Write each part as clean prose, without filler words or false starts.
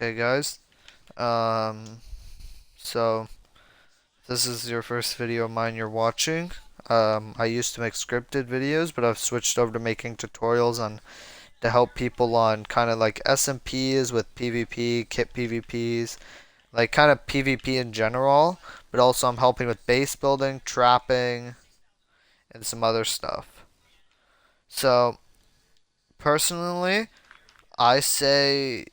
Okay, guys. Um, so this is your first video of mine you're watching. I used to make scripted videos, but I've switched over to making tutorials on to help people on kind of like SMPs with PvP, kit PvPs, like kind of PvP in general, but also I'm helping with base building, trapping, and some other stuff. So, personally, I say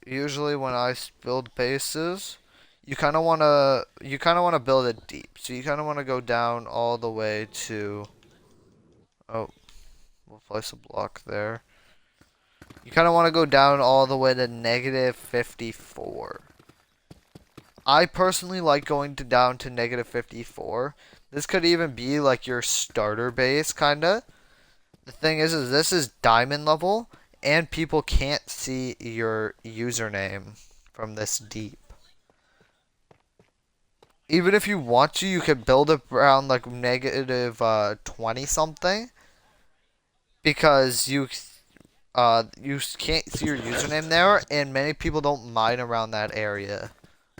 usually when I build bases, you kind of want to build it deep. So you kind of want to go down all the way to oh, we'll place a block there. You kind of want to go down all the way to negative 54. I personally like going to down to negative 54. This could even be like your starter base kind of. The thing is this is diamond level and people can't see your username from this deep. Even if you want to, you could build it around like negative 20 something because you can't see your username there, and many people don't mine around that area,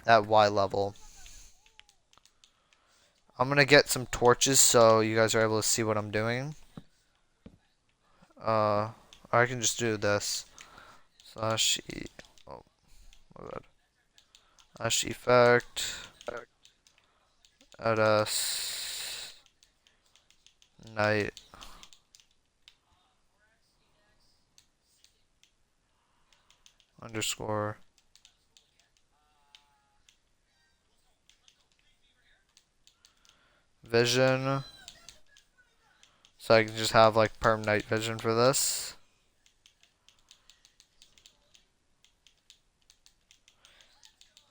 that Y level. I'm gonna get some torches so you guys are able to see what I'm doing. I can just do this slash e. Oh my bad. Slash effect. Add us night underscore vision. So I can just have like perm night vision for this.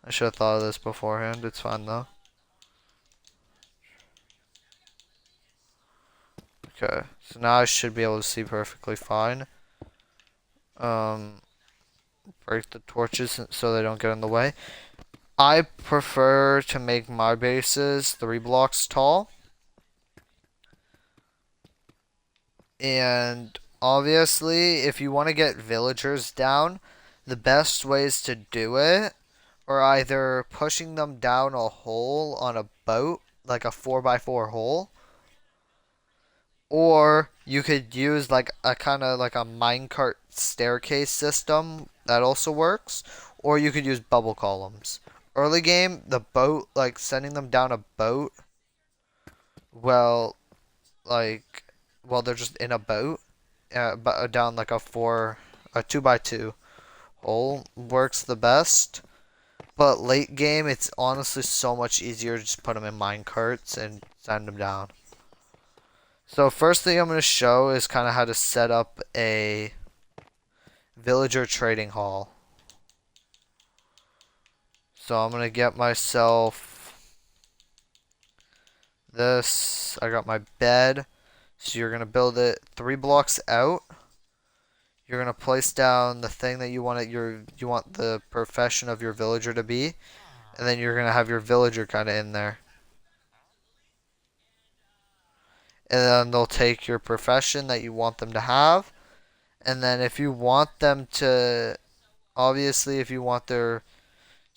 I should have thought of this beforehand. It's fine though. Okay, so now I should be able to see perfectly fine. Um, break the torches so they don't get in the way. I prefer to make my bases 3 blocks tall. And obviously, if you want to get villagers down, the best ways to do it are either pushing them down a hole on a boat, like a 4x4 hole, or you could use like a kind of like a minecart staircase system that also works, or you could use bubble columns. Early game, the boat, like sending them down a boat, well, like, well, they're just in a boat, but down like a 2x2 hole works the best. But late game, it's honestly so much easier to just put them in minecarts and send them down. So first thing I'm going to show is kind of how to set up a villager trading hall. So I'm going to get myself this. I got my bed. So you're going to build it 3 blocks out. You're going to place down the thing that you want the profession of your villager to be, and then you're going to have your villager kind of in there. And then they'll take your profession that you want them to have. And then if you want them to, obviously, if you want to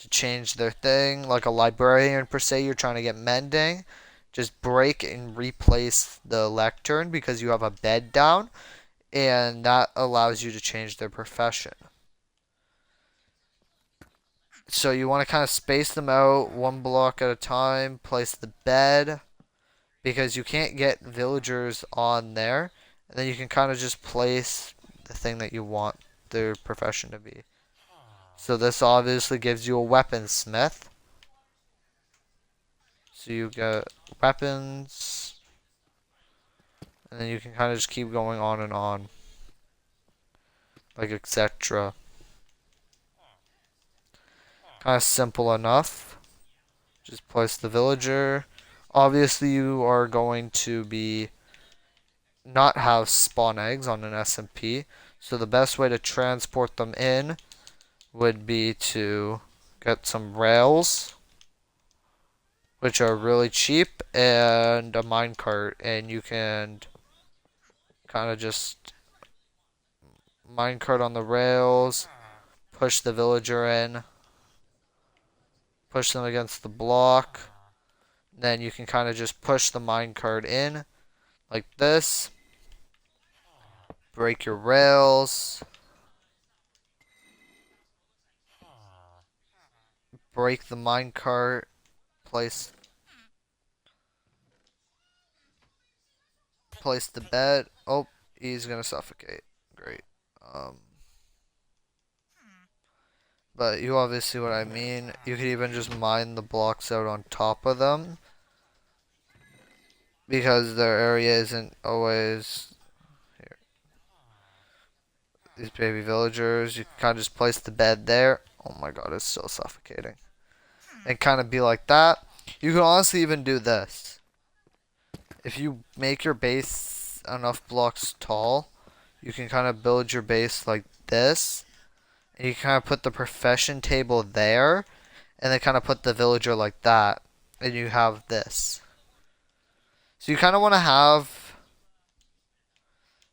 change their thing, like a librarian per se, you're trying to get mending, just break and replace the lectern because you have a bed down, and that allows you to change their profession. So you want to kind of space them out 1 block at a time, place the bed, because you can't get villagers on there, and then you can kind of just place the thing that you want their profession to be. So this obviously gives you a weaponsmith. So you get weapons, and then you can kind of just keep going on, like etc. Kind of simple enough. Just place the villager. Obviously, you are going to be not have spawn eggs on an SMP, so the best way to transport them in would be to get some rails, which are really cheap, and a minecart, and you can kind of just minecart on the rails, push the villager in, push them against the block. Then you can kind of just push the minecart in like this. Break your rails. Break the minecart. Place the bed. Oh, he's gonna suffocate. Great. Um, but you obviously see what I mean. You could even just mine the blocks out on top of them, because their area isn't always here. These baby villagers, you can kind of just place the bed there. Oh my god, it's still suffocating. And kind of be like that. You can honestly even do this. If you make your base enough blocks tall, you can kind of build your base like this. And you kind of put the profession table there. And then kind of put the villager like that. And you have this. So you kind of want to have...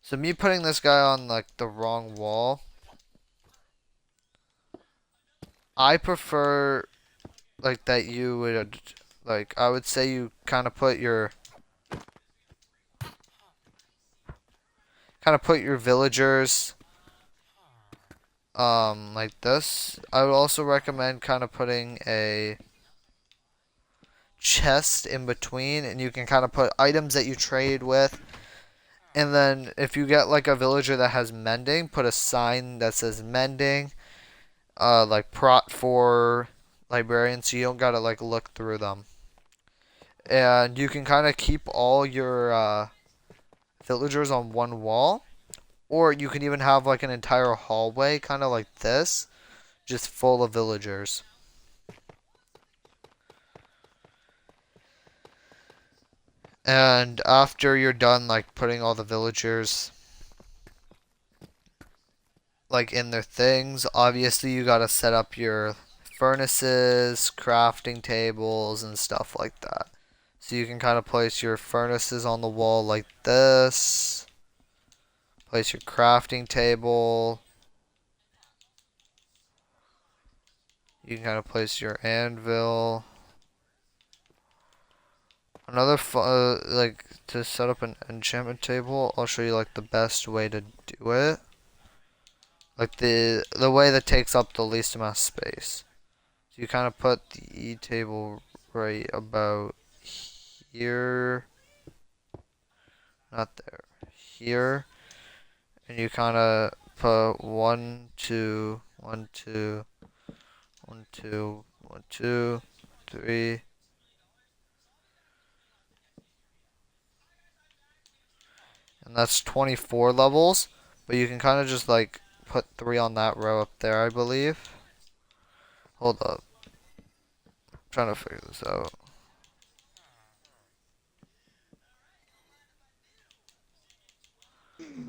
So me putting this guy on like the wrong wall. I prefer like that you would... Like I would say you kind of put your... villagers like this. I would also recommend kind of putting a chest in between, and you can kind of put items that you trade with. And then if you get like a villager that has mending, put a sign that says mending, like prot for librarian, so you don't gotta like look through them. And you can kind of keep all your villagers on one wall. Or you can even have like an entire hallway, kind of like this, just full of villagers. And after you're done like putting all the villagers like in their things, obviously you gotta set up your furnaces, crafting tables, and stuff like that. So you can kind of place your furnaces on the wall like this. Place your crafting table. You can kind of place your anvil. Another like to set up an enchantment table, I'll show you like the best way to do it. Like the way that takes up the least amount of space. So you kind of put the E table right about here. Not there. Here. And you kind of put 1, 2, 1, 2, 1, 2, 1, 2, 3. And that's 24 levels. But you can kind of just like put 3 on that row up there, I believe. Hold up. I'm trying to figure this out.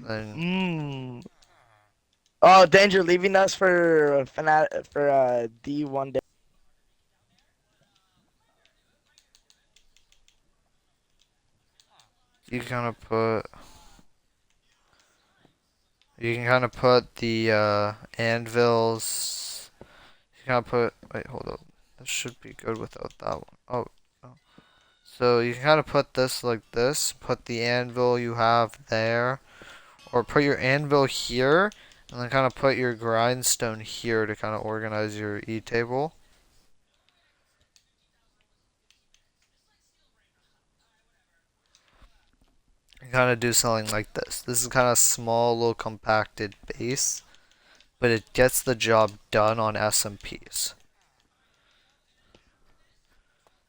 Then Oh, Danger leaving us for D1 day. you kind of put the anvils. You kind of put, wait, hold up. This should be good without that one. Oh, no. So you can kind of put this like this. Put the anvil you have there. Or put your anvil here. And then kind of put your grindstone here to kind of organize your E table. And kind of do something like this. This is kind of small, little compacted base. But it gets the job done on SMPs.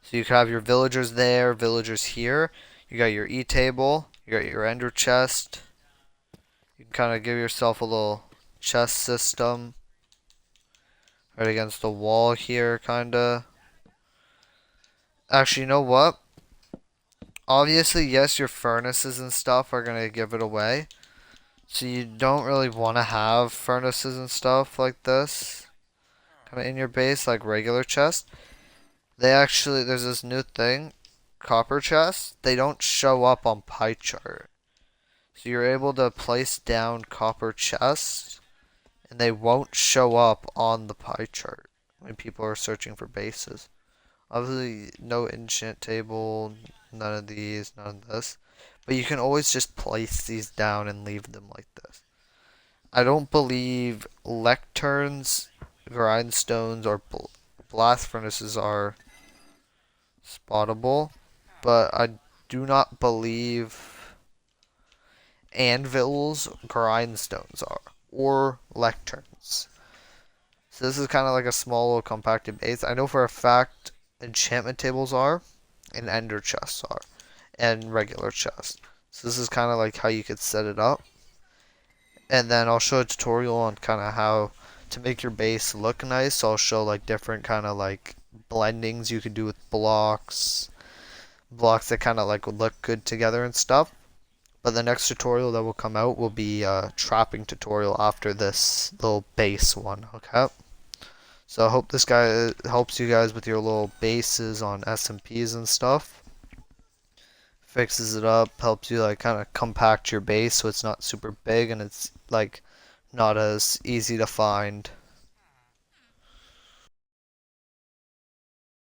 So you can have your villagers there, villagers here. You got your E table. You got your ender chest. You can kind of give yourself a little chest system. Right against the wall here, kind of. Actually, you know what? Obviously, yes, your furnaces and stuff are going to give it away. So you don't really want to have furnaces and stuff like this. Kind of in your base, like regular chests. There's this new thing, copper chests. They don't show up on pie chart. So you're able to place down copper chests and they won't show up on the pie chart when people are searching for bases. Obviously, no enchant table, none of these, none of this. But you can always just place these down and leave them like this. I don't believe lecterns, grindstones, or blast furnaces are spottable, but I do not believe anvils, grindstones are, or lecterns. So this is kind of like a small little compacted base. I know for a fact enchantment tables are, and ender chests are, and regular chests. So this is kind of like how you could set it up. And then I'll show a tutorial on kind of how to make your base look nice. So I'll show like different kind of like blendings you could do with blocks that kind of like would look good together and stuff. But the next tutorial that will come out will be a trapping tutorial after this little base one, okay? So I hope this guy helps you guys with your little bases on SMPs and stuff. Fixes it up, helps you like kind of compact your base so it's not super big and it's like not as easy to find.